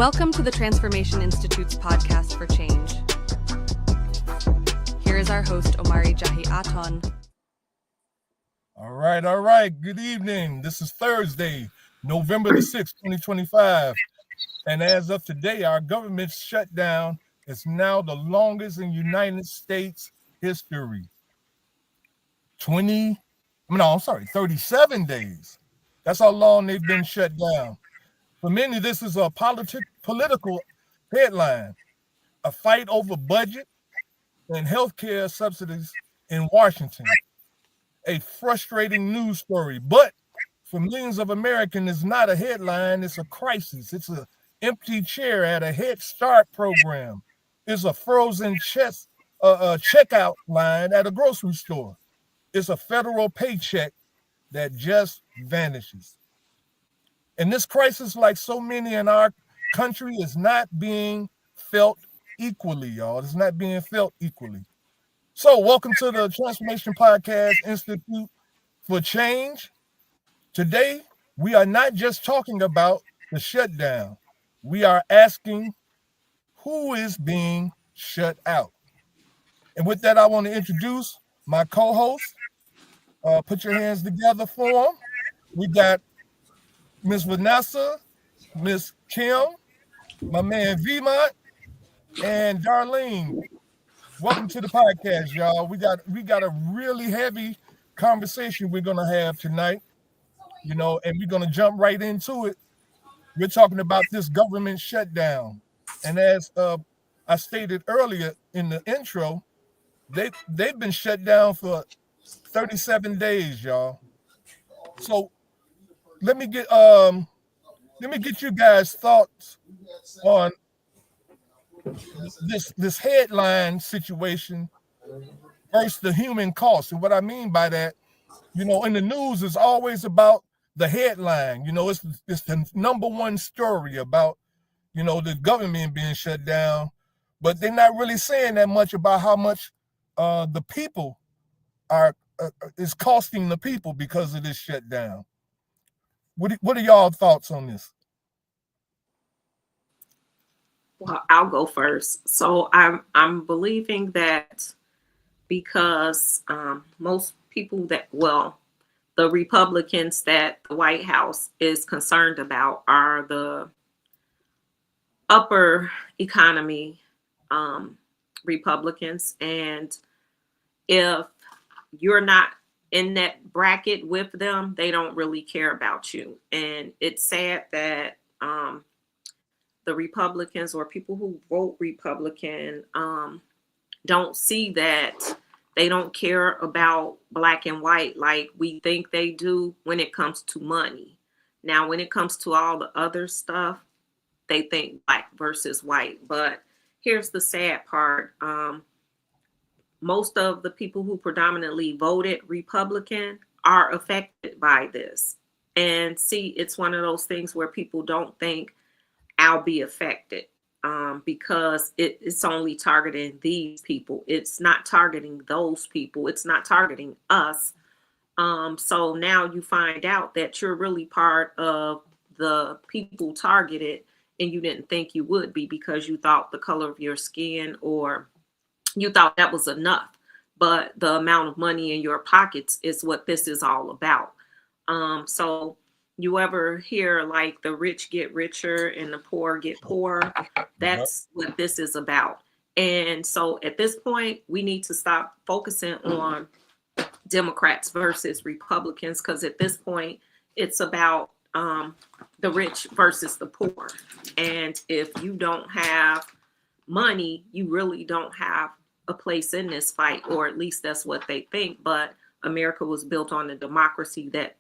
Welcome to the Transformation Institute's podcast for change. Here is our host, Omari Jahi Aton. All right. Good evening. This is Thursday, November the 6th, 2025. And as of today, our government shutdown is now the longest in United States history. 37 days. That's how long they've been shut down. For many, this is a political headline, a fight over budget and healthcare subsidies in Washington. A frustrating news story, but for millions of Americans, it's not a headline, it's a crisis. It's an empty chair at a Head Start program. It's a frozen checkout line at a grocery store. It's a federal paycheck that just vanishes. And this crisis, like so many in our country, is not being felt equally, y'all. It's not being felt equally. So welcome to the Transformation Podcast Institute for Change. Today, we are not just talking about the shutdown. We are asking who is being shut out. And with that, I want to introduce my co-host. Put your hands together for them. We got Miss Vanessa, Miss Kim, my man Vmont, and Darlene. Welcome to the podcast, y'all. We got a really heavy conversation we're gonna have tonight, and we're gonna jump right into it. We're talking about this government shutdown, and as I stated earlier in the intro, they've been shut down for 37 days, y'all. So let me get you guys' thoughts on this headline situation versus the human cost. And what I mean by that, in the news is always about the headline. It's the number one story about, the government being shut down, but they're not really saying that much about how much the people is costing the people because of this shutdown. What are y'all thoughts on this? Well, I'll go first. So I'm believing that because most people the Republicans that the White House is concerned about are the upper economy Republicans. And if you're not in that bracket with them, they don't really care about you. And it's sad that the Republicans or people who vote Republican don't see that they don't care about black and white like we think they do when it comes to money. Now, when it comes to all the other stuff, they think black versus white. But here's the sad part. Most of the people who predominantly voted Republican are affected by this. And see, it's one of those things where people don't think I'll be affected because it's only targeting these people. It's not targeting those people. It's not targeting us. So now you find out that you're really part of the people targeted and you didn't think you would be because you thought the color of your skin or you thought that was enough. But the amount of money in your pockets is what this is all about. So you ever hear like the rich get richer and the poor get poorer? That's what this is about. And so at this point, we need to stop focusing on Democrats versus Republicans, because at this point, it's about the rich versus the poor. And if you don't have money, you really don't have a place in this fight, or at least that's what they think. But America was built on a democracy that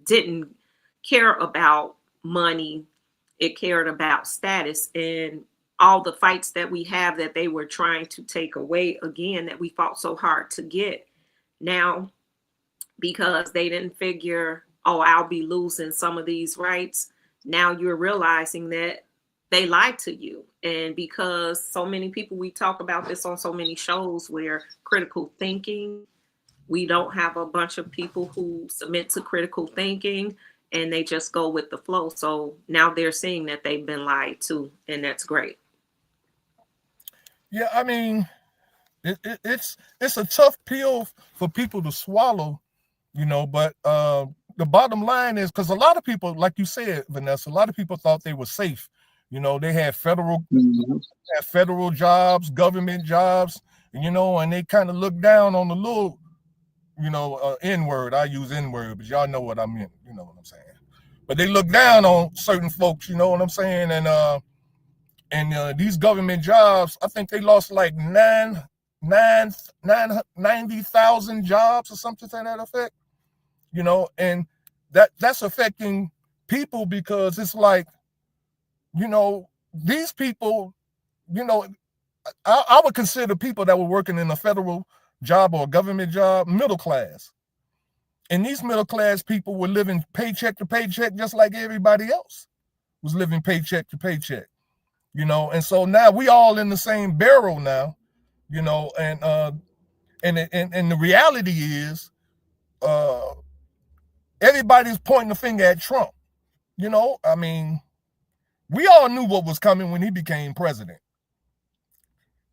didn't care about money. It cared about status, and all the fights that we have that they were trying to take away again, that we fought so hard to get. Now, because they didn't figure, I'll be losing some of these rights. Now you're realizing that they lied to you. And because so many people, we talk about this on so many shows where critical thinking, we don't have a bunch of people who submit to critical thinking. and they just go with the flow. So now they're seeing that they've been lied to, and that's great. Yeah, I mean, it's a tough pill for people to swallow, but the bottom line is, because a lot of people, like you said, Vanessa, a lot of people thought they were safe. They had federal jobs, government jobs, and they kind of looked down on the little, N word. I use N word, but y'all know what I meant. You know what I'm saying? But they look down on certain folks. You know what I'm saying? And these government jobs, I think they lost like 90,000 jobs or something to that effect. And that's affecting people, because it's like, these people, I would consider people that were working in a federal job or a government job middle class. And these middle class people were living paycheck to paycheck, just like everybody else was living paycheck to paycheck. And so now we all in the same barrel now, and the reality is, everybody's pointing the finger at Trump. I mean, we all knew what was coming when he became president.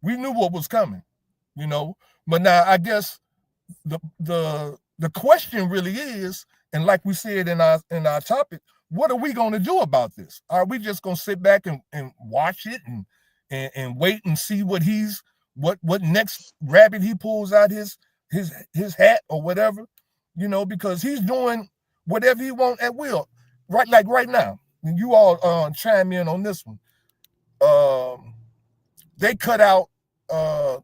We knew what was coming, but now I guess the question really is, and like we said in our topic, what are we going to do about this? Are we just going to sit back and watch it and wait and see what next rabbit he pulls out his hat or whatever, because he's doing whatever he wants at will, right? Like right now, and you all chime in on this one. They cut out the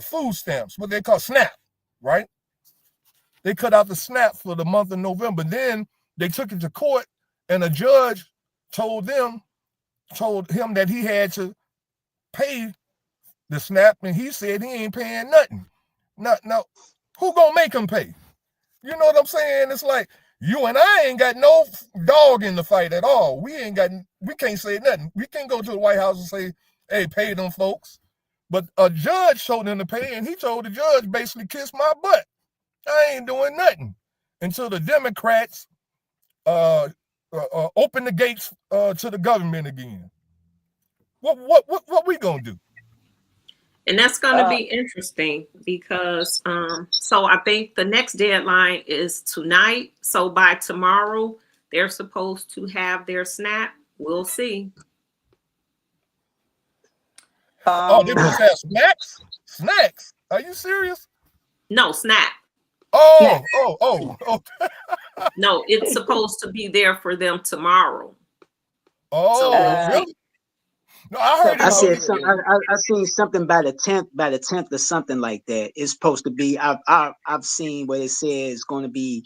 food stamps, what they call SNAP, right? They cut out the SNAP for the month of November. Then they took it to court, and a judge told him that he had to pay the SNAP, and he said he ain't paying nothing. Now, who gonna make him pay? You know what I'm saying? It's like, you and I ain't got no dog in the fight at all. We can't say nothing. We can't go to the White House and say, hey, pay them folks. But a judge told him to pay, and he told the judge, basically, kiss my butt. I ain't doing nothing until the Democrats open the gates to the government again. What we gonna do? And that's going to be interesting, because so I think the next deadline is tonight. So by tomorrow, they're supposed to have their SNAP. We'll see. They must have snacks? Snacks? Are you serious? No, SNAP. Oh. No, it's supposed to be there for them tomorrow. Really? No, I heard. I said something. I seen something by the 10th or something like that. It's supposed to be. I've seen what it says it's going to be.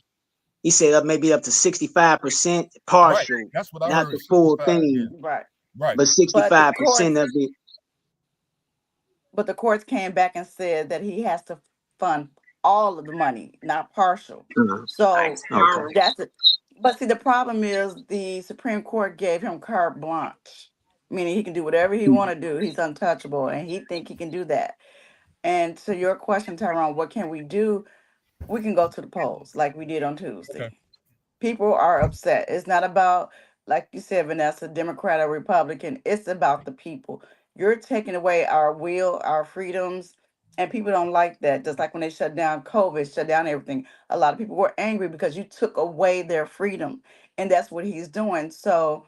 He said maybe up to 65% partial. Right. That's what I not heard. the full thing. Right. Right. But 65% of it. But the courts came back and said that he has to fund all of the money, not partial. So Okay. that's it. But see, the problem is the Supreme Court gave him carte blanche, meaning he can do whatever he want to do. He's untouchable, and he think he can do that. And to your question, Tyrone, what can we do? We can go to the polls like we did on Tuesday. Okay. People are upset. It's not about, like you said, Vanessa, Democrat or Republican. It's about the people. You're taking away our will, our freedoms, and people don't like that. Just like when they shut down COVID, shut down everything. A lot of people were angry because you took away their freedom, and that's what he's doing. So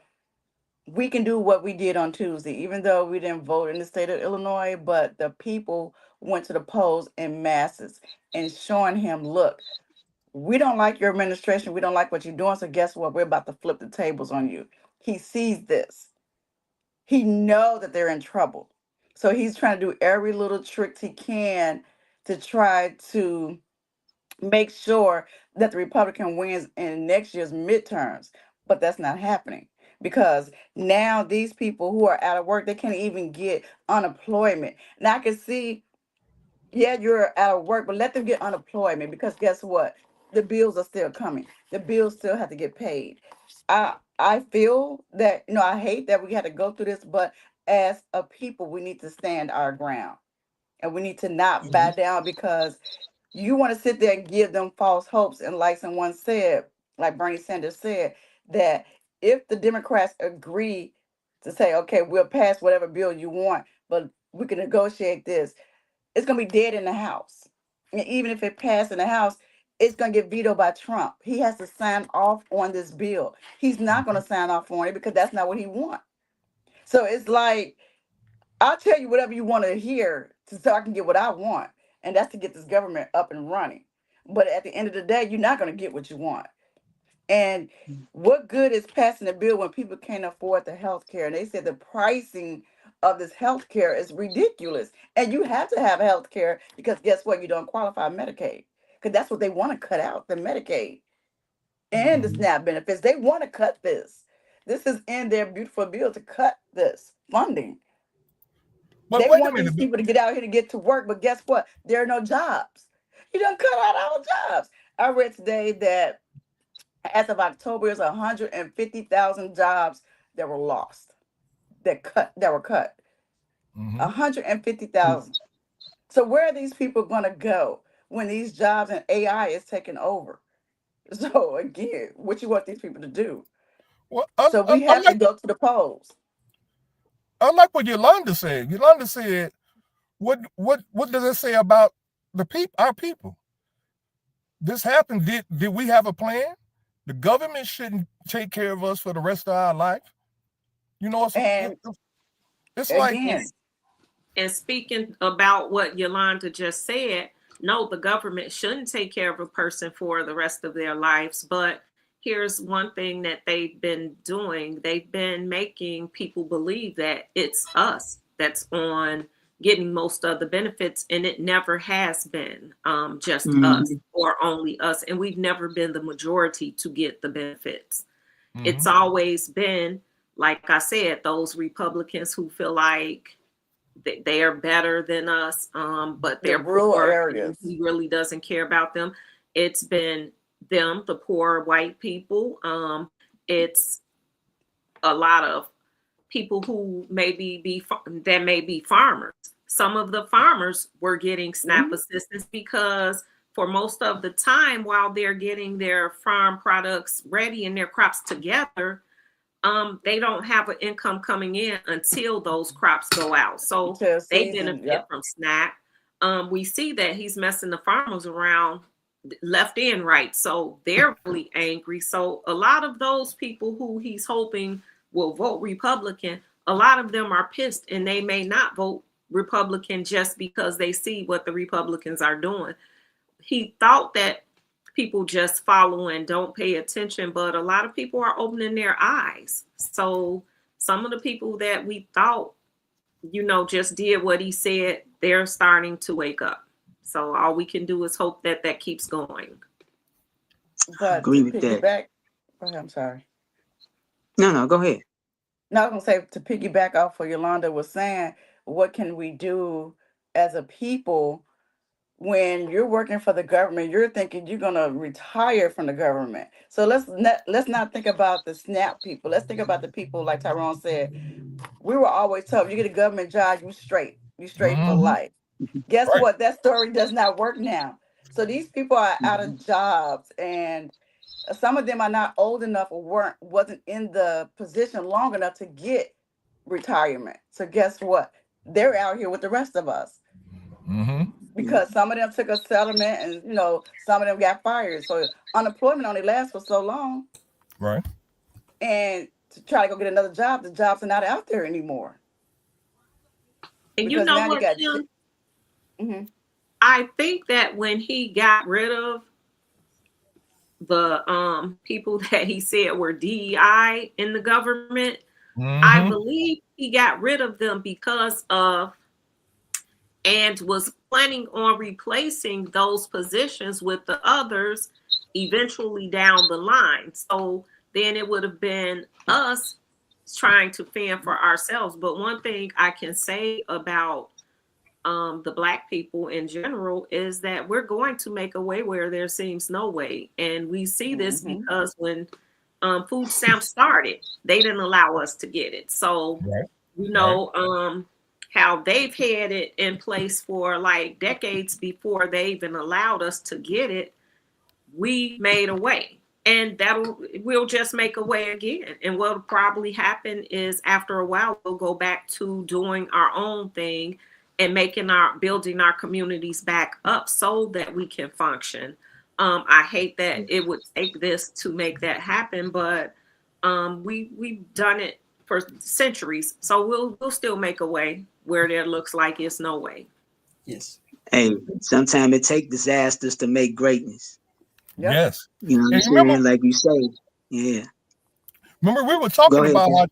we can do what we did on Tuesday, even though we didn't vote in the state of Illinois, but the people went to the polls in masses and showing him, look, we don't like your administration. We don't like what you're doing. So guess what? We're about to flip the tables on you. He sees this. He knows that they're in trouble. So he's trying to do every little trick he can to try to make sure that the Republican wins in next year's midterms. But that's not happening, because now these people who are out of work, they can't even get unemployment. Now I can see, yeah, you're out of work, but let them get unemployment, because guess what? The bills are still coming. The bills still have to get paid. I feel that, I hate that we had to go through this, but as a people, we need to stand our ground, and we need to not bow down, because you want to sit there and give them false hopes. And like someone said, like Bernie Sanders said, that if the Democrats agree to say, okay, we'll pass whatever bill you want, but we can negotiate this, it's going to be dead in the House. And even if it passed in the House, it's going to get vetoed by Trump. He has to sign off on this bill. He's not going to sign off on it because that's not what he wants. So it's like, I'll tell you whatever you want to hear so I can get what I want. And that's to get this government up and running. But at the end of the day, you're not going to get what you want. And what good is passing a bill when people can't afford the health care? And they said the pricing of this health care is ridiculous. And you have to have health care because guess what? You don't qualify Medicaid. Because that's what they want to cut out, the Medicaid and the SNAP benefits. They want to cut this. This is in their beautiful bill to cut this funding. But They wait a want these minute. people to get out here to get to work, but guess what? There are no jobs. You done cut out all jobs. I read today that as of October, there's 150,000 jobs that were lost, that were cut. 150,000. So where are these people going to go when these jobs and AI is taking over? So again, what you want these people to do? Well, So we have to go to the polls. I like what Yolanda said. Yolanda said, what does it say about the people, our people? This happened. Did we have a plan? The government shouldn't take care of us for the rest of our life. You know, it's like, Again, And speaking about what Yolanda just said, no, the government shouldn't take care of a person for the rest of their lives. But here's one thing that they've been doing. They've been making people believe that it's us that's on getting most of the benefits, and it never has been just us or only us. And we've never been the majority to get the benefits. It's always been, like I said, those Republicans who feel like they are better than us, but they're rural poor, areas. he really doesn't care about them. It's been them, the poor white people. It's a lot of people who may be farmers. Some of the farmers were getting SNAP assistance because for most of the time while they're getting their farm products ready and their crops together, they don't have an income coming in until those crops go out. So they benefit from SNAP. We see that he's messing the farmers around left and right. So they're really angry. So a lot of those people who he's hoping will vote Republican, a lot of them are pissed and they may not vote Republican just because they see what the Republicans are doing. He thought that people just follow and don't pay attention, but a lot of people are opening their eyes. So some of the people that we thought, just did what he said, they're starting to wake up. So all we can do is hope that that keeps going. But agree with that. I'm sorry. No, go ahead. No, I was going to say, to piggyback off what Yolanda was saying, what can we do as a people when you're working for the government? You're thinking you're going to retire from the government. So let's not think about the SNAP people. Let's think about the people, like Tyrone said. We were always told, you get a government job, you straight for life. Guess what? That story does not work now. So these people are out of jobs, and some of them are not old enough or wasn't in the position long enough to get retirement. So guess what? They're out here with the rest of us. Because some of them took a settlement and, some of them got fired. So unemployment only lasts for so long. Right. And to try to go get another job, the jobs are not out there anymore. And because you know what, Kim? I think that when he got rid of the people that he said were DEI in the government, I believe he got rid of them because of and was planning on replacing those positions with the others eventually down the line. So then it would have been us trying to fend for ourselves. But one thing I can say about the Black people in general is that we're going to make a way where there seems no way. And we see this because when food stamps started, they didn't allow us to get it. So, how they've had it in place for like decades before they even allowed us to get it, we made a way. and we'll just make a way again. And what'll probably happen is after a while we'll go back to doing our own thing and building our communities back up so that we can function. I hate that it would take this to make that happen, but we've done it for centuries, so we'll still make a way where there looks like it's no way. Yes. Hey, sometimes it takes disasters to make greatness. Yep. Yes. You know what I'm saying? Like you say. Yeah. Remember, we were talking Go ahead, about Ken. how.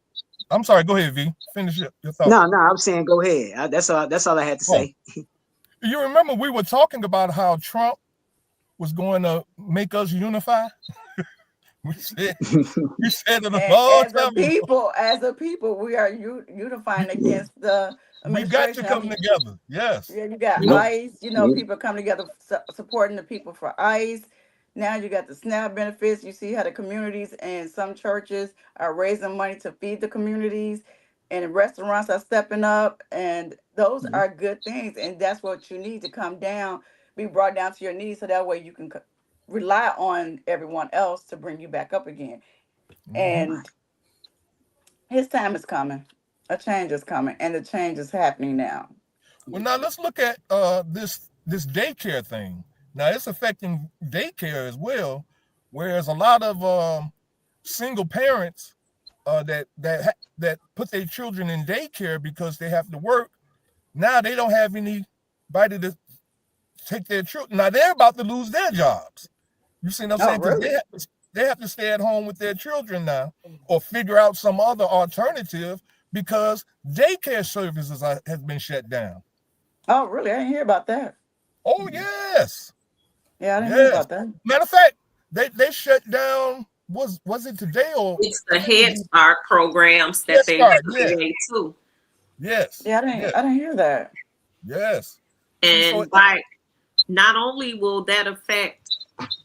I'm sorry. Go ahead, V. Finish your thought. No, I'm saying go ahead. That's all I had to say. You remember we were talking about how Trump was going to make us unify? we said it a long time ago. As a people, we are unifying against the We got to administration. come together. Yes. Yeah, you got Yep. ICE. You know, people come together supporting the people for ICE. Now you got the SNAP benefits. You see how the communities and some churches are raising money to feed the communities, and restaurants are stepping up, and those are good things. And that's what you need to come down, be brought down to your knees, so that way you can rely on everyone else to bring you back up again. And his time is coming. A change is coming, and the change is happening now. Well, now let's look at this daycare thing. Now it's affecting daycare as well, whereas a lot of single parents that put their children in daycare because they have to work. Now they don't have anybody to take their children. Now they're about to lose their jobs. You see what I'm saying? Because Really? they have to stay at home with their children now, or figure out some other alternative because daycare services have been shut down. Oh, really? I didn't hear about that. Oh yes. Yeah, I didn't hear about that. Matter of fact, they shut down. Was it today or It's the Head Start programs that they create too. Yes. Yeah, I didn't hear that. Yes. And not only will that affect,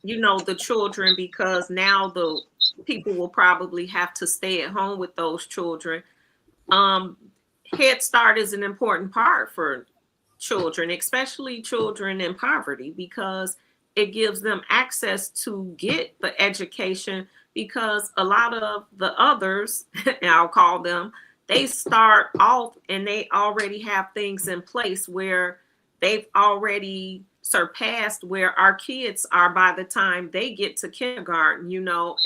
the children, because now the people will probably have to stay at home with those children. Head Start is an important part for children, especially children in poverty, because it gives them access to get the education, because a lot of the others, I'll call them, they start off and they already have things in place where they've already surpassed where our kids are by the time they get to kindergarten,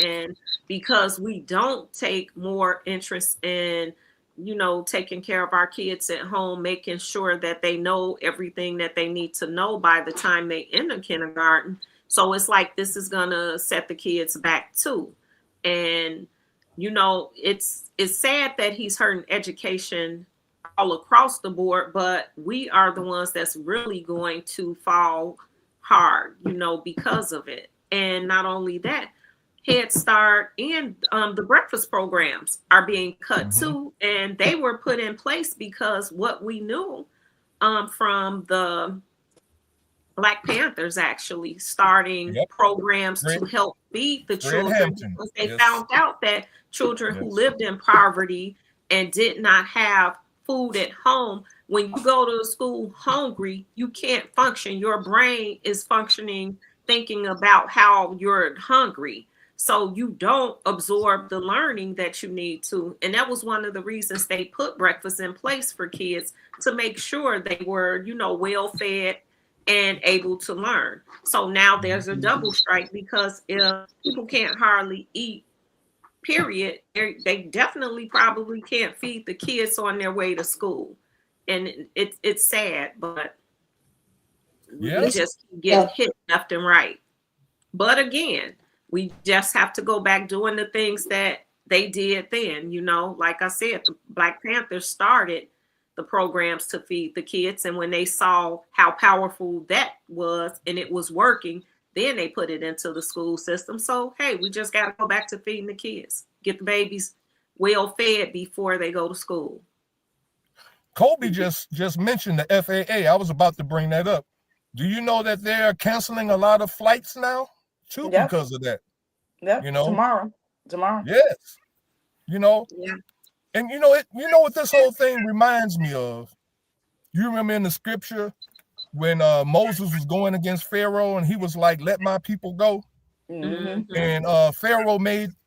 and because we don't take more interest in taking care of our kids at home, making sure that they know everything that they need to know by the time they enter kindergarten. So it's like this is gonna set the kids back too. And it's sad that he's hurting education all across the board, but we are the ones that's really going to fall hard, because of it. And not only that, Head Start and the breakfast programs are being cut too, and they were put in place because what we knew from the Black Panthers actually starting programs to help feed the children, because they found out that children who lived in poverty and did not have food at home, when you go to school hungry, you can't function. Your brain is functioning thinking about how you're hungry. So you don't absorb the learning that you need to. And that was one of the reasons they put breakfast in place for kids, to make sure they were, well fed and able to learn. So now there's a double strike, because if people can't hardly eat, period, they definitely probably can't feed the kids on their way to school. And it's sad, but we just get hit left and right. But again, we just have to go back doing the things that they did then. Like I said, the Black Panthers started the programs to feed the kids. And when they saw how powerful that was and it was working, then they put it into the school system. So, hey, we just got to go back to feeding the kids, get the babies well fed before they go to school. Kobe just mentioned the FAA. I was about to bring that up. Do you know that they're canceling a lot of flights now too because of that? Yeah. Tomorrow. Yes. Yeah. And what this whole thing reminds me of? You remember in the scripture when Moses was going against Pharaoh and he was like, "Let my people go." And Pharaoh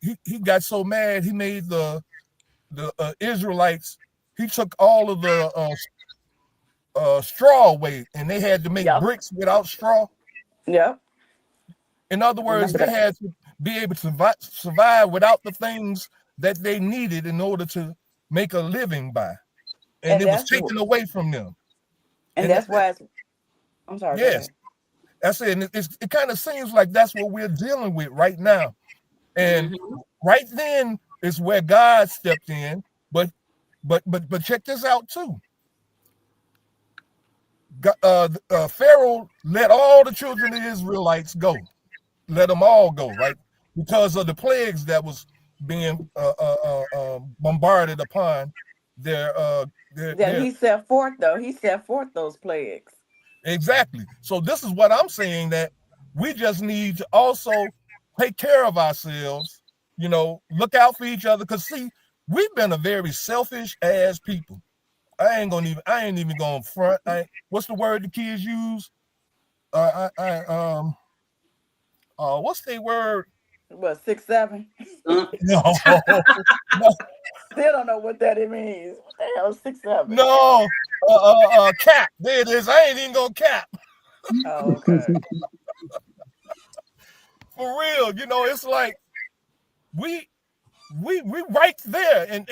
he got so mad, he made the Israelites, he took all of the straw away, and they had to make bricks without straw. Yep. In other words, they had to be able to survive without the things that they needed in order to make a living by. And it was taken away from them. And that's why I'm sorry. Yes. That's it. And it kind of seems like that's what we're dealing with right now. And right then is where God stepped in. But check this out too. Pharaoh let all the children of the Israelites go. Let them all go, right? Because of the plagues that was being bombarded upon their he set forth though. He set forth those plagues. Exactly. So this is what I'm saying, that we just need to also take care of ourselves, look out for each other. Because see, we've been a very selfish ass people. I ain't even gonna front. What's the word the kids use? What's the word? What, 6, 7? No. Still don't know what that means. What the hell is 6, 7? No. Cap. There it is. I ain't even gonna cap. Oh, okay. For real, it's like we right there, and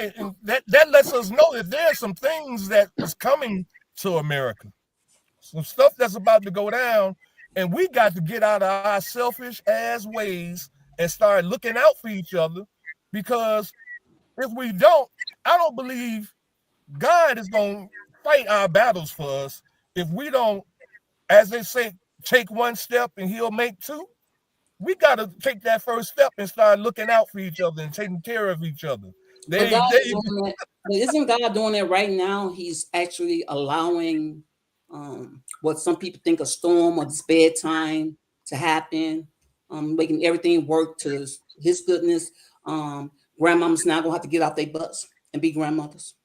that lets us know that there's some things that is coming to America, some stuff that's about to go down, and we got to get out of our selfish ass ways and start looking out for each other, because if we don't, I don't believe God is going to fight our battles for us if we don't, as they say, take one step and he'll make two. We got to take that first step and start looking out for each other and taking care of each other. Isn't God doing that right now? He's actually allowing what some people think a storm or this bad time to happen, making everything work to his goodness. Grandmamas now gonna have to get out their butts and be grandmothers,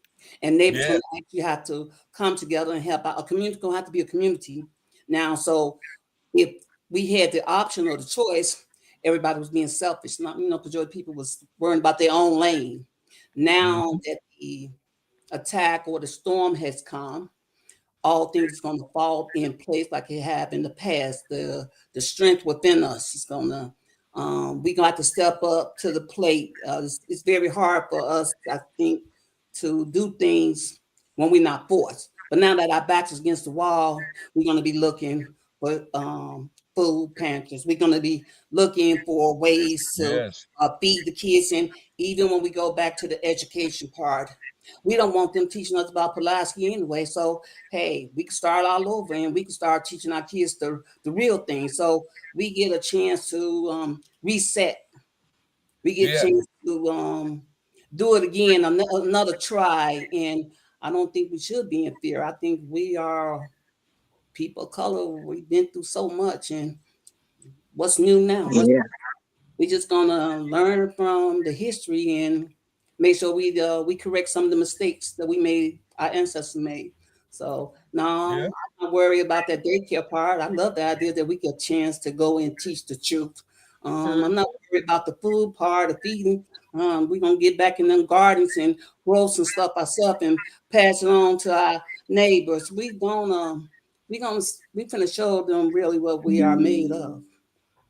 and neighbors gonna actually have to come together and help out. A community gonna have to be a community now. So if we had the option or the choice, everybody was being selfish. Not, majority of people was worrying about their own lane. Now that the attack or the storm has come, all things going to fall in place like it have in the past. The strength within us is going to, we got to step up to the plate. It's very hard for us, I think, to do things when we're not forced. But now that our backs is against the wall, we're going to be looking for food pantries. We're going to be looking for ways to feed the kids. And even when we go back to the education part, we don't want them teaching us about Pulaski anyway. So, hey, we can start all over and we can start teaching our kids the real thing. So we get a chance to reset. We get a chance to do it again, another try. And I don't think we should be in fear. I think we are people of color. We've been through so much, and what's new now? We're just gonna learn from the history and make sure we correct some of the mistakes that our ancestors made. So no, I'm not worried about that daycare part. I love the idea that we get a chance to go and teach the truth. I'm not worried about the food part, the feeding. We're gonna get back in them gardens and grow some stuff ourselves and pass it on to our neighbors. We're gonna show them really what we are made of.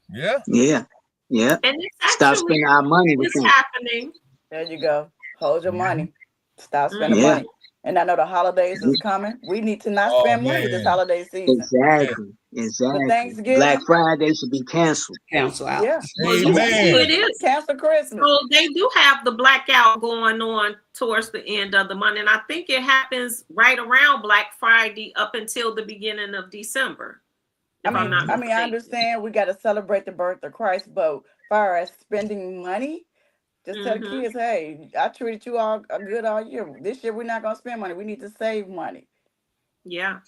Yeah. And it's stop spending our money with it's happening. There you go. Hold your money. Stop spending money. And I know the holidays is coming. We need to not spend money this holiday season. Exactly. For Thanksgiving, Black Friday should be canceled. Cancel out. Yeah. It is. Cancel Christmas. So they do have the blackout going on towards the end of the month. And I think it happens right around Black Friday up until the beginning of December. I understand we got to celebrate the birth of Christ, but as far as spending money, just tell the kids, hey, I treated you all good all year. This year, we're not going to spend money. We need to save money. Yeah.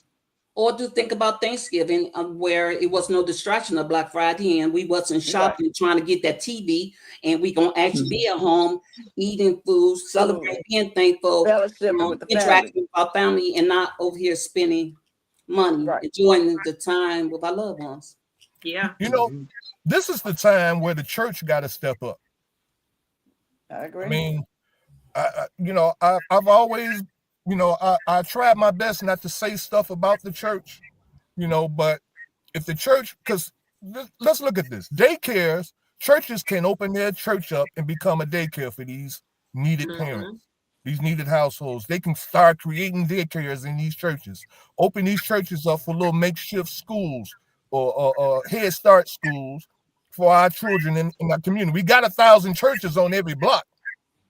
Or to think about Thanksgiving, where it was no distraction of Black Friday, and we wasn't shopping, trying to get that TV, and we gonna actually be at home eating food, celebrating, being thankful, fellowship with the interacting with our family, and not over here spending money, enjoying the time with our loved ones. Yeah. this is the time where the church got to step up. I agree. I mean, I've always, I tried my best not to say stuff about the church, but if the church, because let's look at this. Daycares, churches can open their church up and become a daycare for these needed parents, these needed households. They can start creating daycares in these churches, open these churches up for little makeshift schools or Head Start schools for our children in our community. We got 1,000 churches on every block.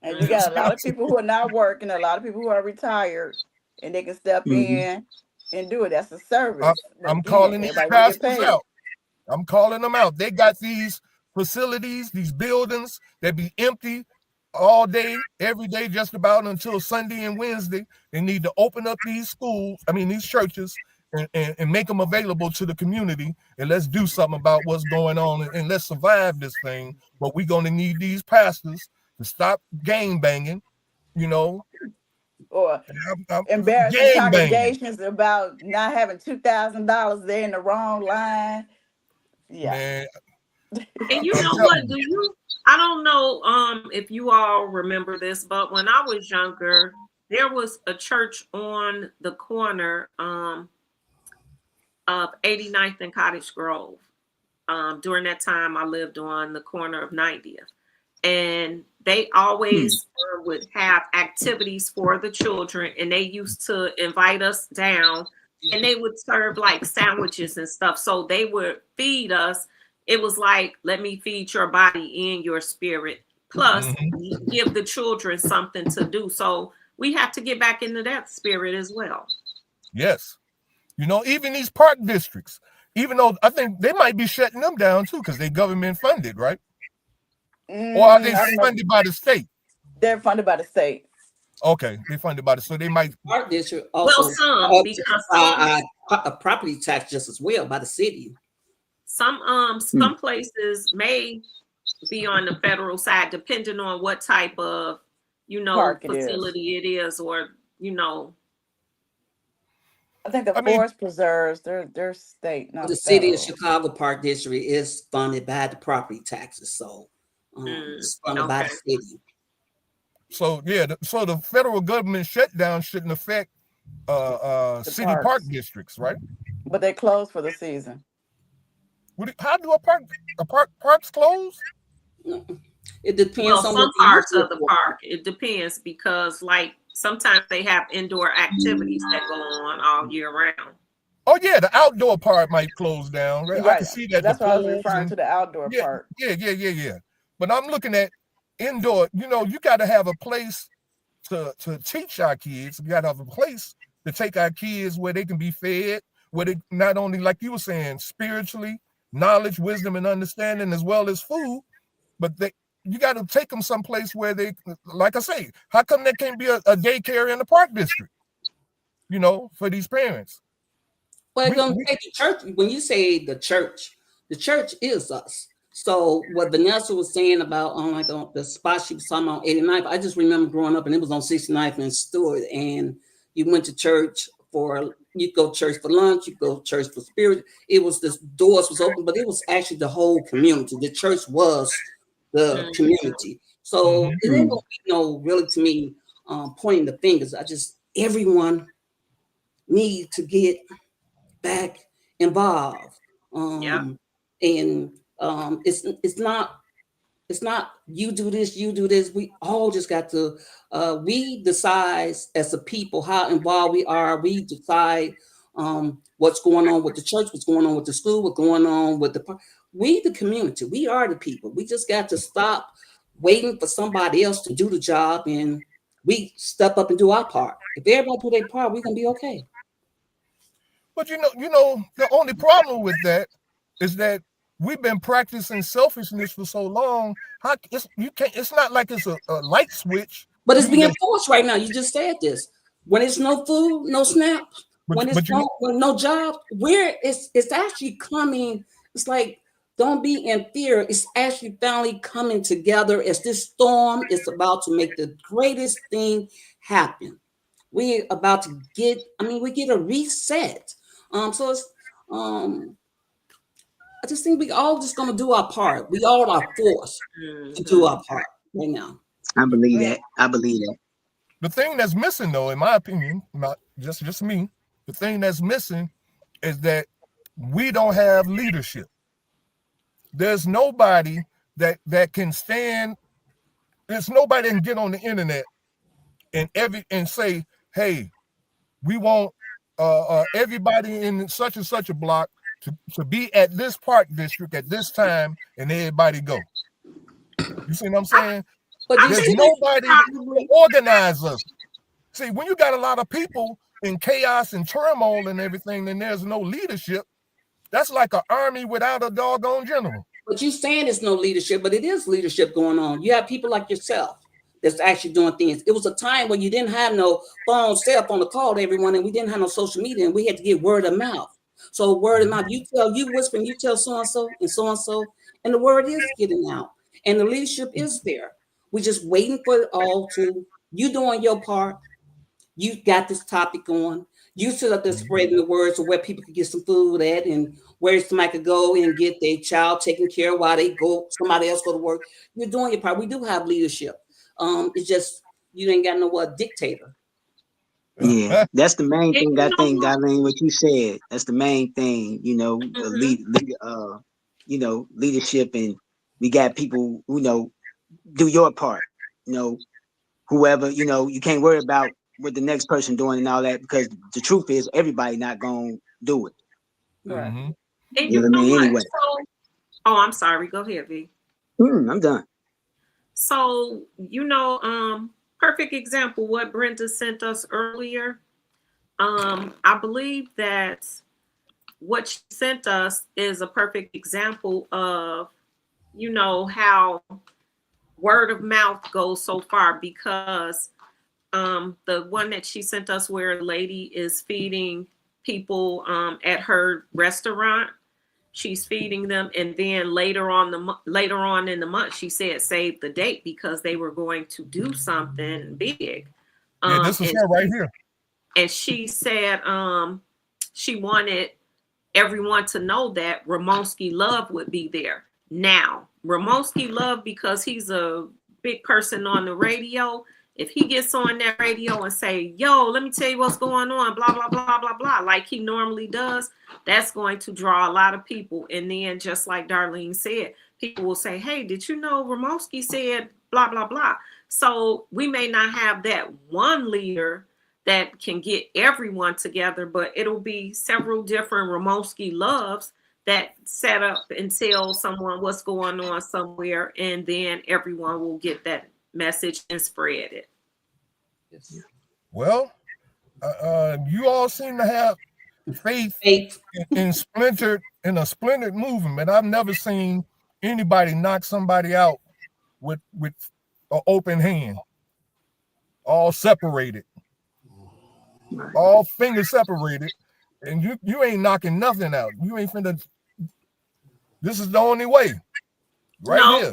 And you got a lot of people who are not working, a lot of people who are retired, and they can step in and do it. That's a service. I'm calling these pastors out. I'm calling them out. They got these facilities, these buildings that be empty all day, every day, just about until Sunday and Wednesday. They need to open up these these churches, and make them available to the community. And let's do something about what's going on, and let's survive this thing. But we're going to need these pastors to stop gang banging, or embarrassing congregations about not having $2,000 there in the wrong line. Yeah. Man. And you know what? I don't know if you all remember this, but when I was younger, there was a church on the corner of 89th and Cottage Grove. During that time, I lived on the corner of 90th. And they always would have activities for the children, and they used to invite us down, and they would serve like sandwiches and stuff. So they would feed us. It was like, let me feed your body and your spirit, plus give the children something to do. So we have to get back into that spirit as well. Yes. Even these park districts, even though I think they might be shutting them down too, because they're government funded, right? Or are they funded by the state? They're funded by the state. Okay, they're funded by the so they might. Park district also because a property tax just as well by the city. Some places may be on the federal side, depending on what type of facility it is, or I think the forest preserves their state, not the city of Chicago Park District is funded by the property taxes, so it's funded by the city. So so the federal government shutdown shouldn't affect city park districts, right? But they close for the season. How do parks close? It depends on some parts of the park. It depends because sometimes they have indoor activities that go on all year round. Oh yeah, the outdoor part might close down, right? I can see that. That's why I was referring to the outdoor part. Yeah. But I'm looking at indoor. You got to have a place to teach our kids. You got to have a place to take our kids where they can be fed, where they not only, like you were saying, spiritually, knowledge, wisdom, and understanding, as well as food, but you got to take them someplace where they, like I say, how come there can't be a daycare in the park district, for these parents? Well, take the church. When you say the church is us. So what Vanessa was saying about the spot she was talking about, 89th, I just remember growing up, and it was on 69th and Stewart, and you went to church you go to church for lunch, you go to church for spirit. It was the doors was open, but it was actually the whole community. The church was the community. So it ain't gonna be really to me pointing the fingers. Everyone need to get back involved. And it's not you do this. We all just got to we decide as a people how involved we are. We decide what's going on with the church, what's going on with the school, what's going on with the community. We are the people. We just got to stop waiting for somebody else to do the job, and we step up and do our part. If everybody do their part, we're gonna be okay. But the only problem with that is that we've been practicing selfishness for so long. It's not like it's a light switch. But it's being forced right now. You just said this. When it's no food, no SNAP, when no job, it's actually coming. It's like, don't be in fear. It's actually finally coming together as this storm is about to make the greatest thing happen. We're about to get a reset. So it's I I just think we all just gonna do our part. We all are forced to do our part right now. I believe that. I believe that. The thing that's missing, though, in my opinion, not just me, the thing that's missing is that we don't have leadership. There's nobody that can stand. There's nobody that can get on the internet and say, hey, we want everybody in such and such a block to be at this park district at this time, and everybody go. You see what I'm saying? But There's nobody to organize us. See, when you got a lot of people in chaos and turmoil and everything, then there's no leadership. That's like an army without a doggone general. But you saying it's no leadership, but it is leadership going on. You have people like yourself that's actually doing things. It was a time when you didn't have no cell phone to call to everyone, and we didn't have no social media, and we had to get word of mouth. So word of mouth, you whispering, you tell so-and-so and so-and-so, and the word is getting out. And the leadership is there. We're just waiting for it all to, you doing your part. You got this topic going. You sit up there spreading the words of where people could get some food at and where somebody could go and get their child taken care of while they go, somebody else go to work. You're doing your part. We do have leadership. It's just, you ain't got no dictator. Yeah, that's the main thing. I think, Darlene, what you said, that's the main thing, leadership, and we got people who do your part, whoever, you can't worry about what the next person doing and all that, because the truth is everybody not gonna do it. Right. And you know what I mean? Anyway. So, I'm sorry. Go ahead, V. I'm done. So, perfect example, what Brenda sent us earlier. I believe that what she sent us is a perfect example of, how word of mouth goes so far, because the one that she sent us where a lady is feeding people at her restaurant, she's feeding them, and then later on in the month she said save the date because they were going to do something big. This is her right here. And she said she wanted everyone to know that Ramonski Love would be there. Now, Ramonski Love, because he's a big person on the radio, if he gets on that radio and say, yo, let me tell you what's going on, blah, blah, blah, blah, blah, like he normally does, that's going to draw a lot of people. And then just like Darlene said, people will say, hey, did you know Ramonski said blah, blah, blah. So we may not have that one leader that can get everyone together, but it'll be several different Ramonski Loves that set up and tell someone what's going on somewhere, and then everyone will get that message and spread it. Yes. Well, you all seem to have faith in a splintered movement. I've never seen anybody knock somebody out with an open hand, all separated, all fingers separated, and you ain't knocking nothing out. You ain't finna. This is the only way, right here.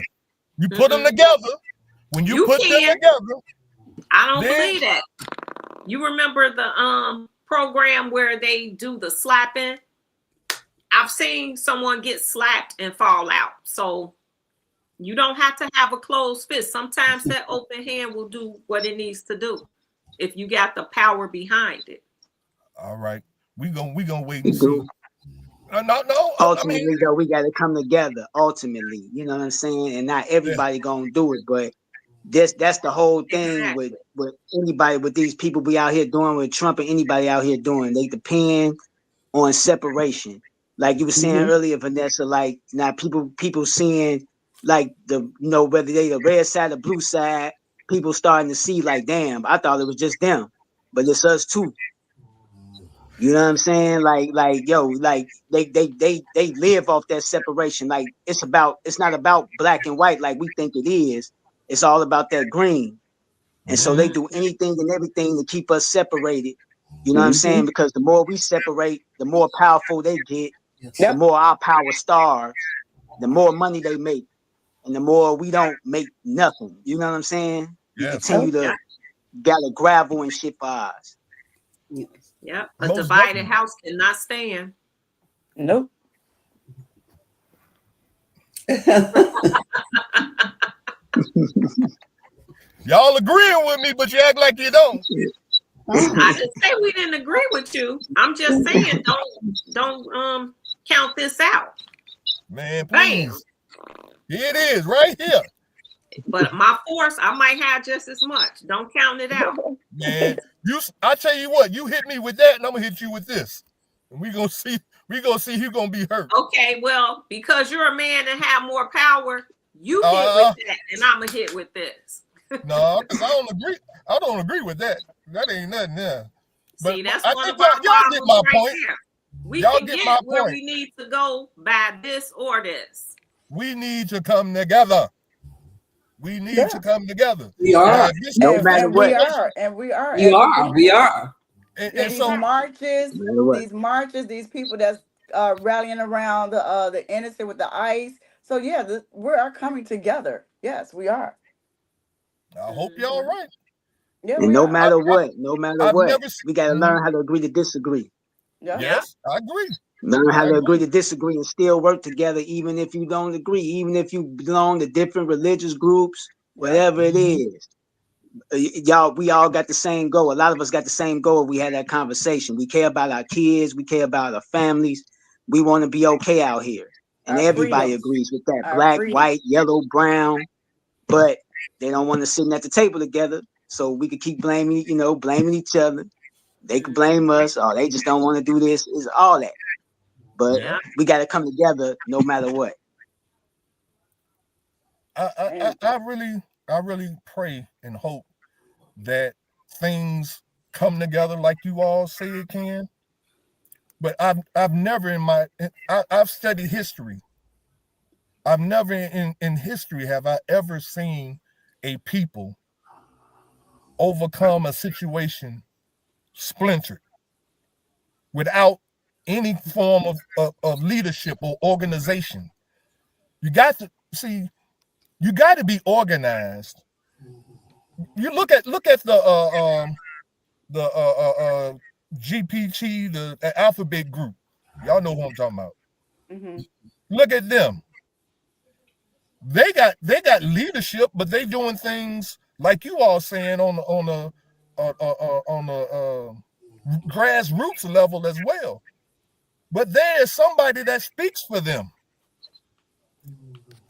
You put them together. When you put them together, I don't believe that. You remember the program where they do the slapping? I've seen someone get slapped and fall out. So you don't have to have a closed fist. Sometimes that open hand will do what it needs to do if you got the power behind it. All right. We gonna wait and see. No. Ultimately, though, we got to come together. Ultimately, you know what I'm saying, and not everybody gonna do it, but that's the whole thing with anybody, with these people we out here doing, with Trump and anybody out here doing. They depend on separation, like you were saying earlier, Vanessa. Like now, people seeing like whether they the red side or blue side, people starting to see like, damn, I thought it was just them, but it's us too. You know what I'm saying? Like they live off that separation. Like it's not about black and white like we think it is. It's all about that green. And so they do anything and everything to keep us separated. You know what I'm saying? Because the more we separate, the more powerful they get, the more our power starves, the more money they make, and the more we don't make nothing. You know what I'm saying? We continue to gather gravel and shit for us. Yeah, a divided house cannot stand. Nope. Y'all agreeing with me, but you act like you don't. I didn't say we didn't agree with you. I'm just saying don't count this out. Man, Bam. please. Here it is, right here. But my force, I might have just as much. Don't count it out. Man, I tell you what, you hit me with that, and I'm gonna hit you with this. And we're gonna see who's gonna be hurt. Okay, well, because you're a man and have more power, you hit with that, and I'm gonna hit with this. No, because I don't agree with that. That ain't nothing there. See, that's I one think of our y'all get my point. there. We Y'all can get my where point. we need to go by this or this. We need to come together. We need to come together. We are. No matter what. We are. We are. And these so marches, these people that's rallying around the innocent with the ICE. So yeah, we are coming together. Yes, we are. I hope y'all right. Yeah, and no matter what, we got to learn how to agree to disagree. Yeah. Yes, I agree. Learn how to agree to disagree and still work together, even if you don't agree, even if you belong to different religious groups, whatever it is. We all got the same goal. A lot of us got the same goal. We had that conversation. We care about our kids. We care about our families. We want to be okay out here. And everybody agrees with that. Black, white, yellow, brown. But they don't want to sit at the table together. So we could keep blaming each other. They could blame us. Or they just don't want to do this. It's all that. But we got to come together no matter what. I really pray and hope that things come together like you all say it can. But I've never I've studied history. I've never in history have I ever seen a people overcome a situation splintered without any form of leadership or organization. You got to see, you got to be organized. You look at the GPT, the alphabet group. Y'all know who I'm talking about. Mm-hmm. Look at them. They got leadership, but they doing things like you all saying on the grassroots level as well. But there is somebody that speaks for them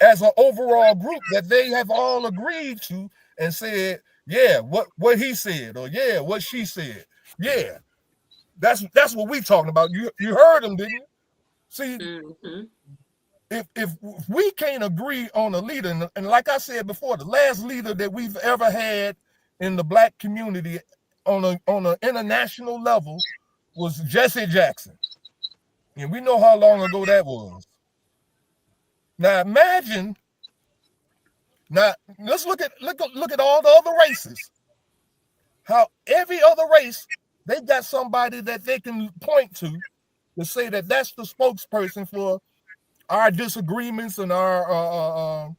as an overall group that they have all agreed to and said, yeah, what he said, or yeah, what she said. Yeah. That's what we talking about. You heard them, didn't you? See, if we can't agree on a leader, and like I said before, the last leader that we've ever had in the Black community on an international level was Jesse Jackson. And we know how long ago that was. Now imagine. Now let's look at all the other races. How every other race, they got somebody that they can point to say that that's the spokesperson for our disagreements and our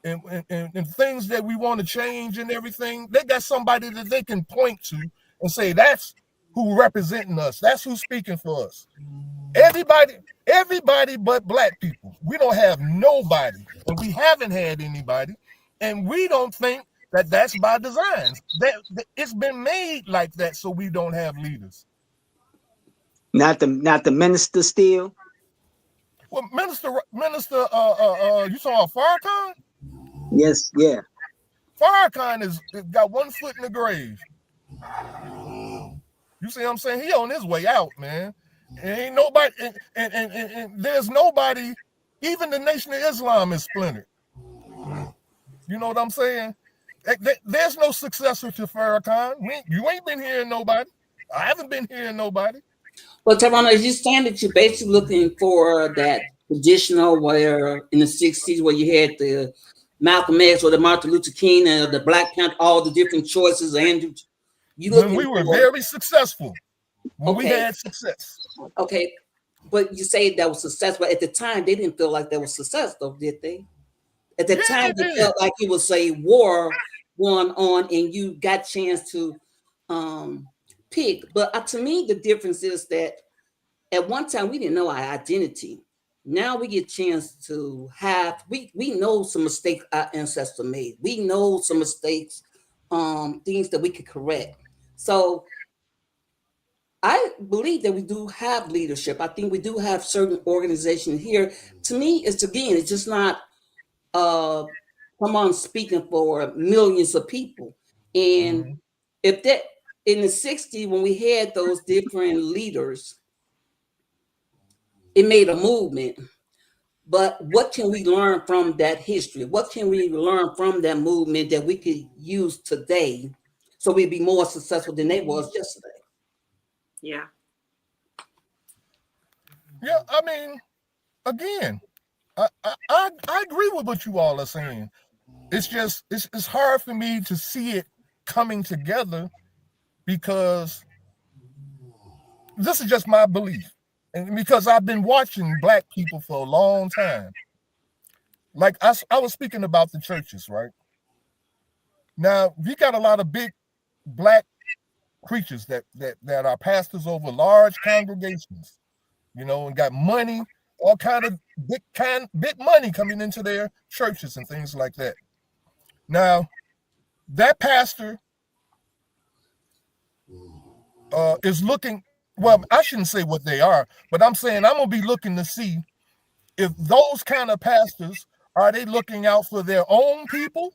and things that we want to change and everything. They got somebody that they can point to and say that's who representing us. That's who's speaking for us. Everybody but Black people. We don't have nobody, and we haven't had anybody, and we don't think that that's by design. That it's been made like that so we don't have leaders. Not the minister still. Well, minister, you saw Farrakhan? Yes, yeah. Farrakhan is got one foot in the grave. You see what I'm saying? He on his way out, man. And ain't nobody, and there's nobody. Even the Nation of Islam is splintered. You know what I'm saying? There's no successor to Farrakhan. You ain't been hearing nobody. I haven't been hearing nobody. Well, Tyrone, as you stand that you're basically looking for that traditional where in the 60s where you had the Malcolm X or the Martin Luther King and the Black Panther, all the different choices, and when we were very successful, when we had success. Okay, but you say that was successful. At the time, they didn't feel like that was success, though, did they? At the time, they felt like it was a war going on, and you got a chance to pick. But to me, the difference is that at one time we didn't know our identity. Now we get a chance to have, we know some mistakes our ancestors made. We know some mistakes, things that we could correct. So I believe that we do have leadership. I think we do have certain organizations here. To me, it's just not uh someone speaking for millions of people. And Mhm. if that in the 60s when we had those different leaders, it made a movement. But what can we learn from that history? What can we learn from that movement that we could use today so we'd be more successful than they was yesterday? Yeah. Yeah, I mean, again, I agree with what you all are saying. It's just it's hard for me to see it coming together because this is just my belief, and because I've been watching Black people for a long time. Like I was speaking about the churches, right? Now we got a lot of big Black preachers that are pastors over large congregations, and got money, all kind of big money coming into their churches and things like that. Now that pastor is looking. Well, I shouldn't say what they are, but I'm saying I'm gonna be looking to see if those kind of pastors are they looking out for their own people,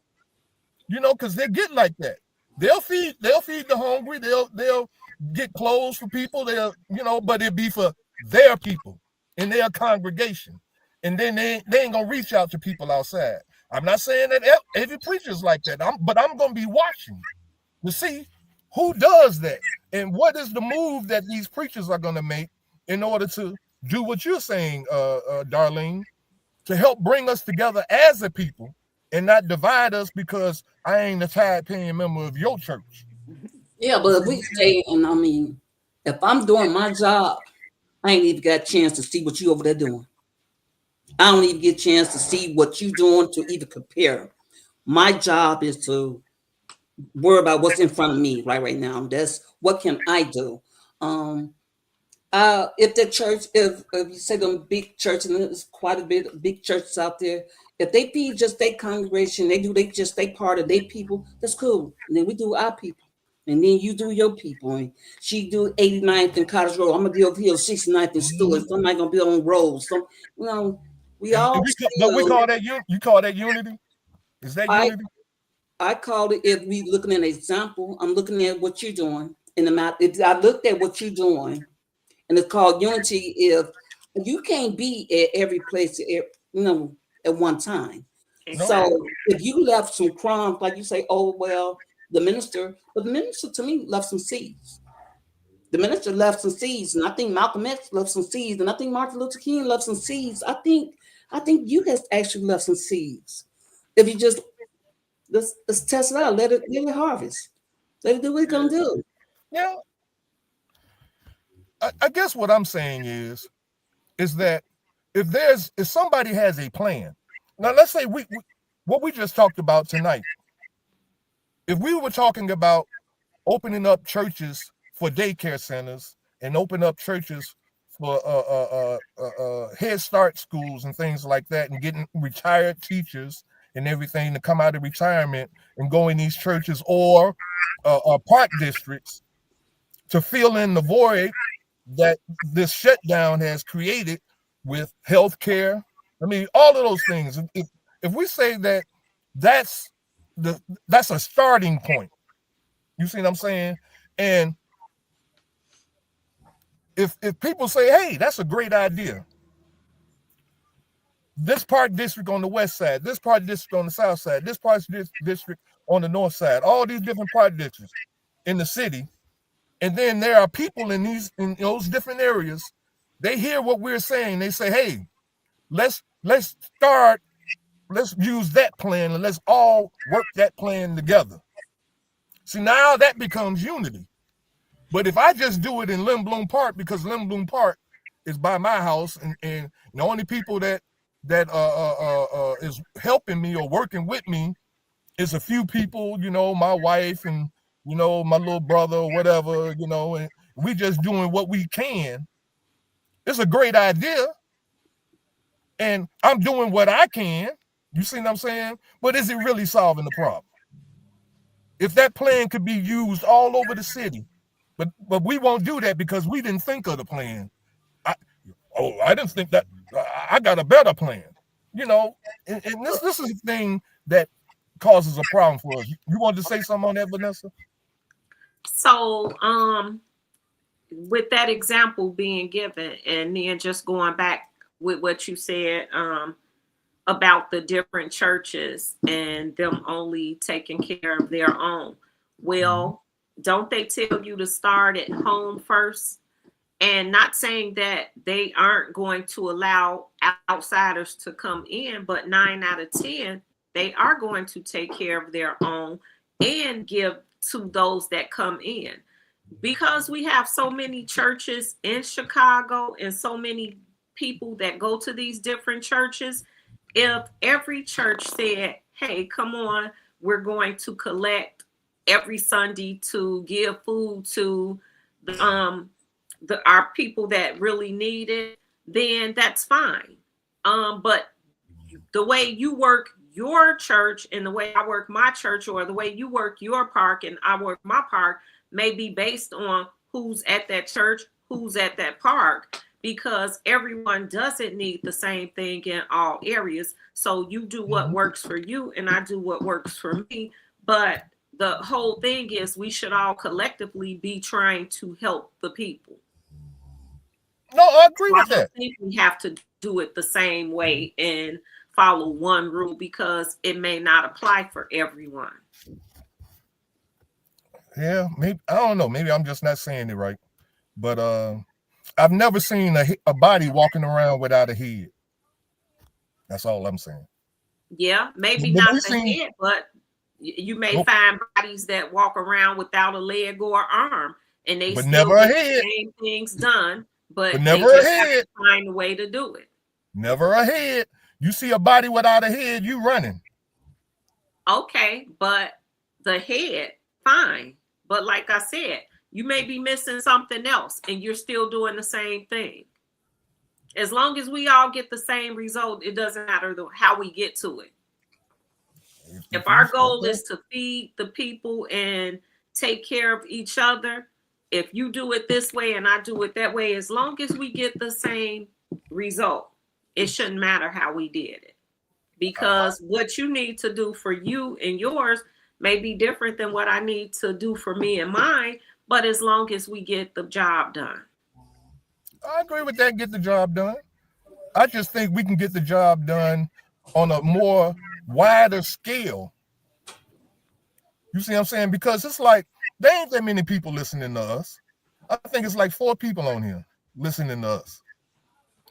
because they get like that. They'll feed the hungry. They'll get clothes for people. But it'll be for their people in their congregation, and then they ain't gonna reach out to people outside. I'm not saying that every preacher's like that. But I'm gonna be watching to see who does that and what is the move that these preachers are gonna make in order to do what you're saying, Darlene, to help bring us together as a people and not divide us because I ain't a tithe paying member of your church. Yeah, but if we stay, and I mean, if I'm doing my job, I ain't even got a chance to see what you over there doing. I don't even get a chance to see what you doing to even compare. My job is to worry about what's in front of me right now. That's what can I do. Um, if the church, if you say them big churches, and there's quite a bit of big churches out there, if they feed just their congregation, they just they part of their people, that's cool. And then we do our people. And then you do your people. And she do 89th and Cottage Road. I'm gonna be over here 69th and Stewart. Somebody gonna be on Road. So we And all but we still call that you call that unity. Is that I unity? I call it, if we looking at an example, I'm looking at what you're doing in the map. If I looked at what you're doing, and it's called unity. If you can't be at every place, at one time. No. So Exactly. if you left some crumbs, like you say, oh well, but the minister to me left some seeds. The minister left some seeds, and I think Malcolm X left some seeds, and I think Martin Luther King left some seeds. I think you has actually left some seeds. If you just let's test it out, let it harvest, let it do what it's gonna do. Yeah. I guess what I'm saying is that if somebody has a plan. Now let's say we what we just talked about tonight. If we were talking about opening up churches for daycare centers and open up churches for Head Start schools and things like that, and getting retired teachers and everything to come out of retirement and go in these churches or park districts to fill in the void that this shutdown has created with healthcare. I mean, all of those things. If we say that that's that's a starting point, you see what I'm saying? And if people say, hey, that's a great idea. This park district on the west side, this park district on the south side, this park district on the north side, all these different park districts in the city. And then there are people in those different areas. They hear what we're saying. They say, hey, let's use that plan and let's all work that plan together. See, now that becomes unity. But if I just do it in Lindblom Park because Lindblom Park is by my house, and the only people that is helping me or working with me is a few people, my wife and my little brother or whatever, and we just doing what we can. It's a great idea, And I'm doing what I can. You see what I'm saying? But is it really solving the problem? If that plan could be used all over the city, but we won't do that because we didn't think of the plan. I didn't think that. I got a better plan. You know, and this is the thing that causes a problem for us. You wanted to say something on that, Vanessa? So, with that example being given, and then just going back with what you said about the different churches and them only taking care of their own. Well, don't they tell you to start at home first? And not saying that they aren't going to allow outsiders to come in, but 9 out of 10, they are going to take care of their own and give to those that come in. Because we have so many churches in Chicago and so many people that go to these different churches, if every church said, hey, come on, we're going to collect every Sunday to give food to our people that really need it, then that's fine. But the way you work your church and the way I work my church, or the way you work your park and I work my park, may be based on who's at that church, who's at that park, because everyone doesn't need the same thing in all areas. So you do what works for you and I do what works for me. But the whole thing is we should all collectively be trying to help the people. No, I agree with that. I think we have to do it the same way and follow one rule because it may not apply for everyone. Yeah, maybe, I don't know. Maybe I'm just not saying it right. But I've never seen a body walking around without a head. That's all I'm saying. Yeah, maybe not the head, but you may find bodies that walk around without a leg or arm, and they still never get a head. the same things done, but never they a just head. have to find a way to do it. Never a head. You see a body without a head, you running. Okay, but the head, fine. But like I said, you may be missing something else and you're still doing the same thing. As long as we all get the same result, it doesn't matter how we get to it. If our goal is to feed the people and take care of each other, if you do it this way and I do it that way, as long as we get the same result, it shouldn't matter how we did it. Because what you need to do for you and yours may be different than what I need to do for me and mine, but as long as we get the job done. I agree with that, get the job done. I just think we can get the job done on a more wider scale. You see what I'm saying? Because it's like, there ain't that many people listening to us. I think it's like 4 people on here listening to us.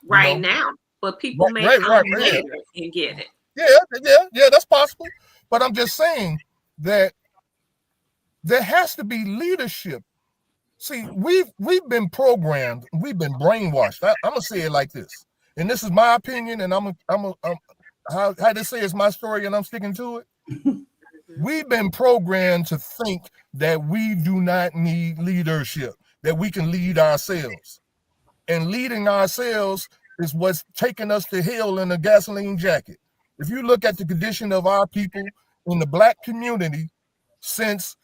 Right now. But people may come later and get it. Yeah, that's possible. But I'm just saying that there has to be leadership. See, we've been programmed, we've been brainwashed. I'm gonna say it like this, and this is my opinion, and I'm how they say it's my story, and I'm sticking to it. We've been programmed to think that we do not need leadership, that we can lead ourselves, and leading ourselves is what's taking us to hell in a gasoline jacket. If you look at the condition of our people in the Black community since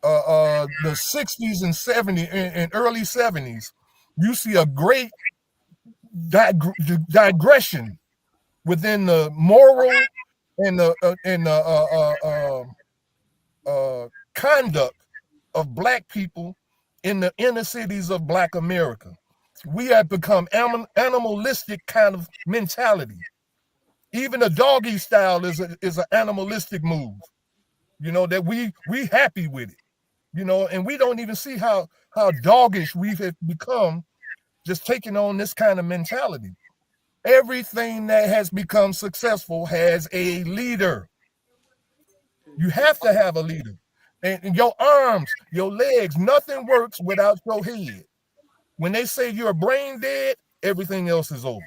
the 60s and 70s and early 70s, you see a great digression within the moral and the conduct of Black people in the inner cities of Black America. We have become animalistic kind of mentality. Even a doggy style is an animalistic move, you know, that we happy with it, you know, and we don't even see how doggish we've become just taking on this kind of mentality. Everything that has become successful has a leader. You have to have a leader. And your arms, your legs, nothing works without your head. When they say you're brain dead, everything else is over.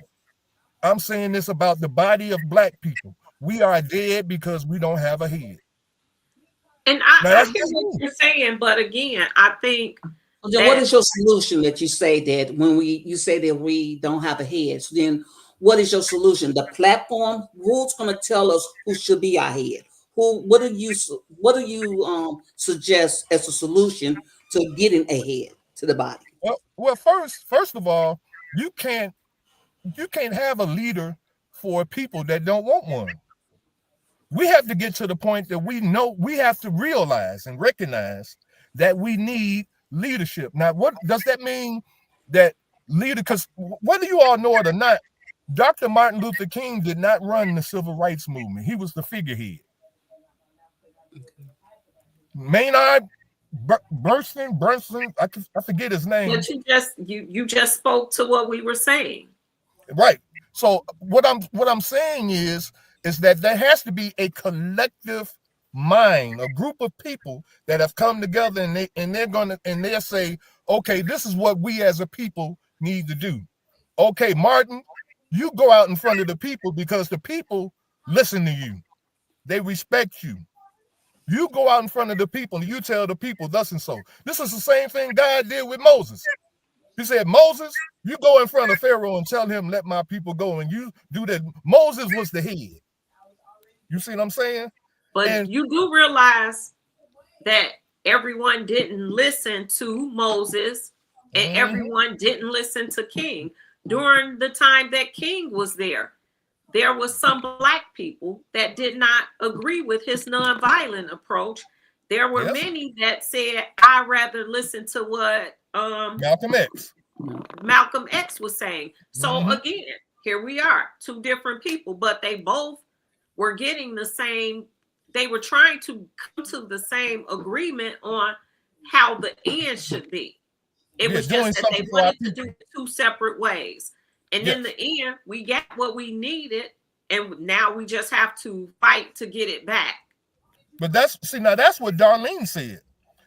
I'm saying this about the body of Black people. We are dead because we don't have a head. And I hear what you're saying, but again, I think. So what is your solution that you say that when you say that we don't have a head? So then what is your solution? The platform, who's going to tell us who should be our head? What do you suggest as a solution to getting ahead to the body? Well, first of all, you can't have a leader for people that don't want one. We have to get to the point that we have to realize and recognize that we need leadership. Now, what does that mean? That leader, because whether you all know it or not, Dr. Martin Luther King did not run the civil rights movement. He was the figurehead. Maynard Bernstein, I forget his name. But you just spoke to what we were saying. Right. So what I'm saying is that there has to be a collective mind, a group of people that have come together and they'll say, okay, this is what we as a people need to do. Okay, Martin, you go out in front of the people because the people listen to you. They respect you. You go out in front of the people and you tell the people thus and so. This is the same thing God did with Moses. He said, Moses, you go in front of Pharaoh and tell him, let my people go. And you do that. Moses was the head. You see what I'm saying? But you do realize that everyone didn't listen to Moses and everyone didn't listen to King. During the time that King was there was some Black people that did not agree with his nonviolent approach. There were many that said, I'd rather listen to what Malcolm X was saying. So again, here we are, two different people, but they both were getting the same. They were trying to come to the same agreement on how the end should be. It was just that they wanted to do it two separate ways. And in the end, we got what we needed, and now we just have to fight to get it back. But that's what Darlene said.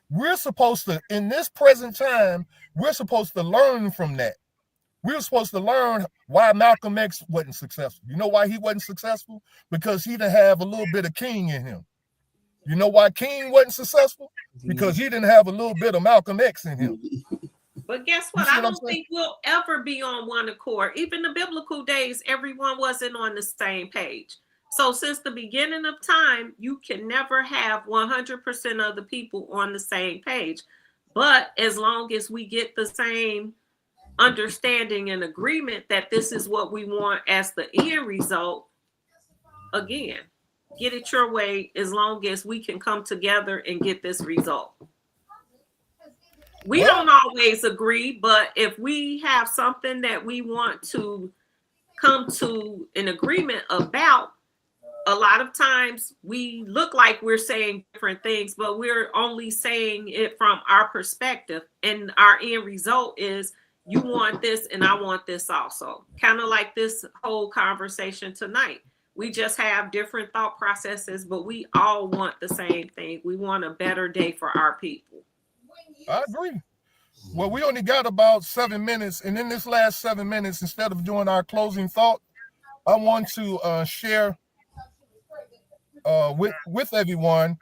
We're supposed to, in this present time, we're supposed to learn from that. We're supposed to learn why Malcolm X wasn't successful. You know why he wasn't successful? Because he didn't have a little bit of King in him. You know why King wasn't successful? Because he didn't have a little bit of Malcolm X in him. But guess what? I don't think we'll ever be on one accord. Even the biblical days, everyone wasn't on the same page. So since the beginning of time, you can never have 100% of the people on the same page. But as long as we get the same understanding and agreement that this is what we want as the end result, again, get it your way as long as we can come together and get this result. We don't always agree, but if we have something that we want to come to an agreement about, a lot of times we look like we're saying different things, but we're only saying it from our perspective. And our end result is you want this and I want this also. Kind of like this whole conversation tonight. We just have different thought processes, but we all want the same thing. We want a better day for our people. I agree. Well, we only got about 7 minutes. And in this last 7 minutes, instead of doing our closing thought, I want to share with everyone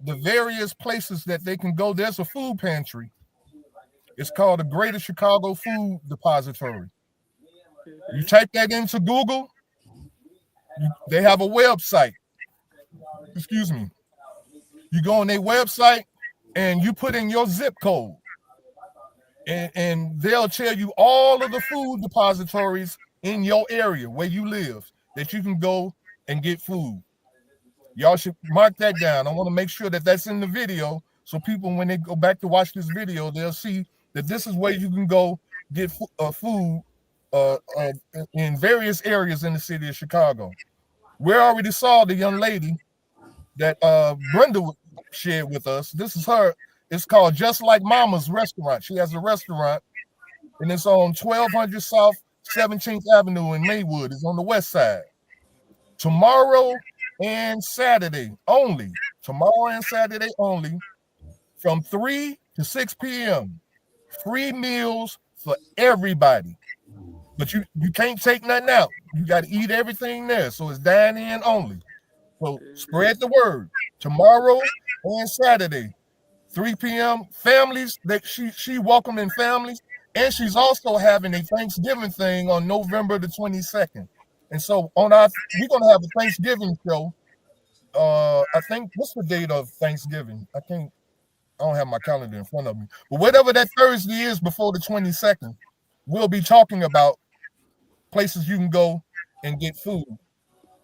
the various places that they can go. There's a food pantry. It's called the Greater Chicago Food Depository. You type that into Google. They have a website. Excuse me. You go on their website and you put in your zip code. And they'll tell you all of the food depositories in your area where you live that you can go and get food. Y'all should mark that down. I want to make sure that that's in the video so people, when they go back to watch this video, they'll see that this is where you can go get food in various areas in the city of Chicago. We already saw the young lady that Brenda shared with us. This is her. It's called Just Like Mama's Restaurant. She has a restaurant, and it's on 1200 South 17th Avenue in Maywood. It's on the west side. Tomorrow and Saturday only, from 3 to 6 p.m., free meals for everybody. But you can't take nothing out. You got to eat everything there. So it's dine-in only. So spread the word. Tomorrow and Saturday, 3 p.m. Families, that she welcoming families. And she's also having a Thanksgiving thing on November the 22nd. And so we're gonna have a Thanksgiving show. I think what's the date of Thanksgiving? I don't have my calendar in front of me. But whatever that Thursday is before the 22nd, we'll be talking about places you can go and get food.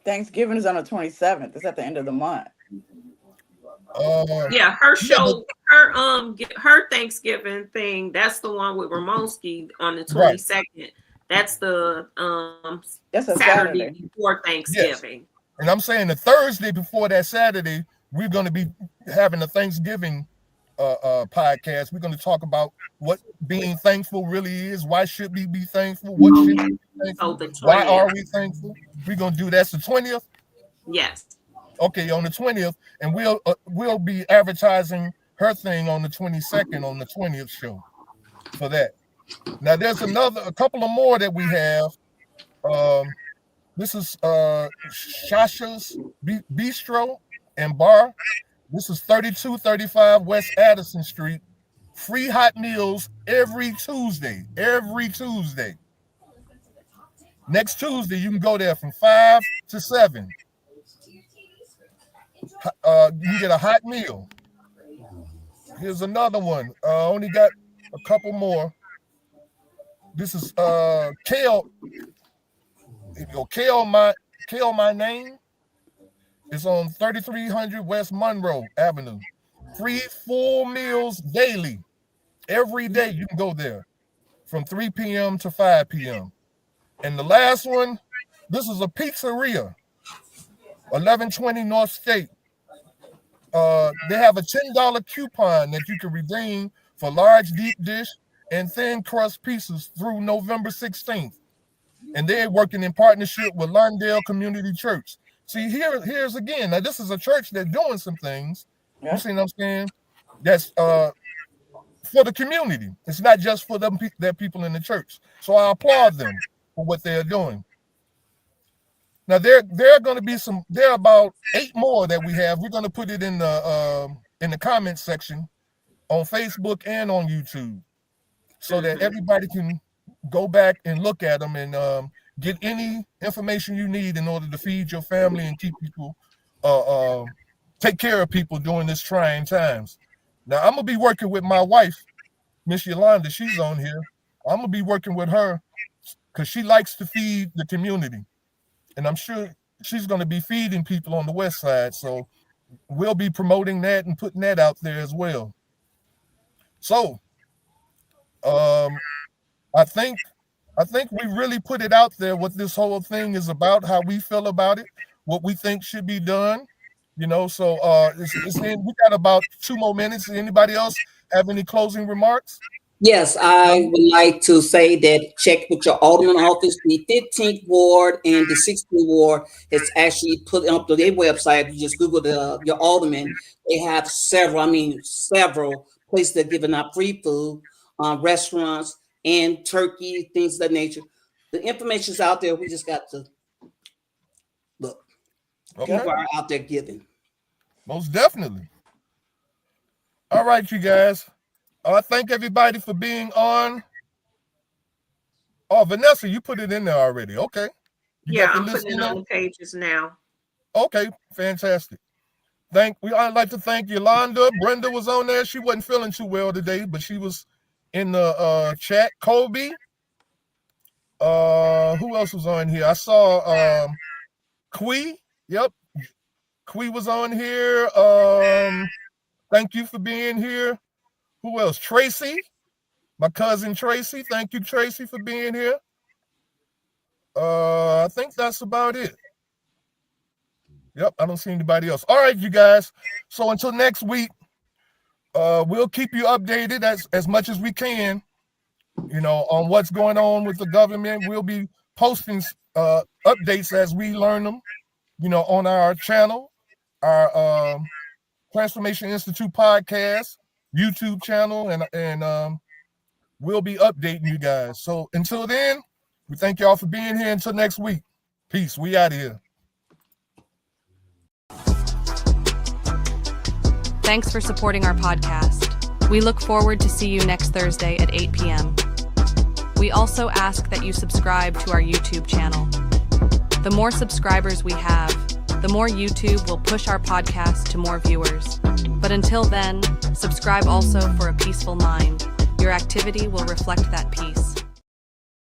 Thanksgiving is on the 27th. It's at the end of the month. Yeah, her show, her Thanksgiving thing. That's the one with Ramonski on the 22nd. Right. That's the that's a Saturday before Thanksgiving. Yes. And I'm saying the Thursday before that Saturday, we're going to be having a Thanksgiving podcast. We're going to talk about what being thankful really is. Why should we be thankful? What should we be thankful? Why are we thankful? We're going to do that's the 20th. Yes. Okay, on the 20th, and we'll be advertising her thing on the 22nd on the 20th show for that. Now there's a couple of more that we have. This is Shasha's Bistro and Bar. This is 3235 West Addison Street. Free hot meals every Tuesday. Every Tuesday. Next Tuesday, you can go there from 5 to 7. You get a hot meal. Here's another one. Only got a couple more. This is Kale. Kale my name. It's on 3300 West Monroe Avenue. Free full meals daily. Every day you can go there from 3 p.m. to 5 p.m. And the last one, this is a pizzeria. 1120 North State. They have a $10 coupon that you can redeem for large deep dish and thin crust pieces through November 16th. And they're working in partnership with Lawndale Community Church. See, here's again, now this is a church that's doing some things. Yeah. You see what I'm saying? That's for the community. It's not just for their people in the church. So I applaud them for what they're doing. Now there are going to be there are about 8 more that we have. We're going to put it in the comment section on Facebook and on YouTube so that everybody can go back and look at them and get any information you need in order to feed your family and keep people, take care of people during this trying times. Now I'm gonna be working with my wife, Miss Yolanda. She's on here. I'm gonna be working with her because she likes to feed the community. And I'm sure she's going to be feeding people on the west side. So we'll be promoting that and putting that out there as well. So I think we really put it out there what this whole thing is about, how we feel about it, what we think should be done. So we got about 2 more minutes. Anybody else have any closing remarks? Yes, I would like to say that check with your alderman office. The 15th ward and the 16th ward is actually put up to their website. You just Google your alderman. They have several places that are giving out free food, restaurants and turkey, things of that nature. The information's out there. We just got to look. Okay. People are out there giving. Most definitely. All right, you guys. I thank everybody for being on. Oh, Vanessa, you put it in there already. Okay. I'm putting it on the pages now. Okay, fantastic. I'd like to thank Yolanda. Brenda was on there. She wasn't feeling too well today, but she was in the chat. Kobe. Who else was on here? I saw Kui. Yep. Kui was on here. Thank you for being here. Who else? Tracy, my cousin Tracy. Thank you, Tracy, for being here. I think that's about it. Yep, I don't see anybody else. All right, you guys. So until next week, we'll keep you updated as much as we can, on what's going on with the government. We'll be posting updates as we learn them, on our channel, our Transformation Institute podcast, YouTube channel, and we'll be updating you guys. So until then, we thank y'all for being here. Until next week. Peace. We out of here. Thanks for supporting our podcast. We look forward to see you next Thursday at 8 p.m. We also ask that you subscribe to our YouTube channel. The more subscribers we have, the more YouTube will push our podcast to more viewers. But until then, subscribe also for a peaceful mind. Your activity will reflect that peace.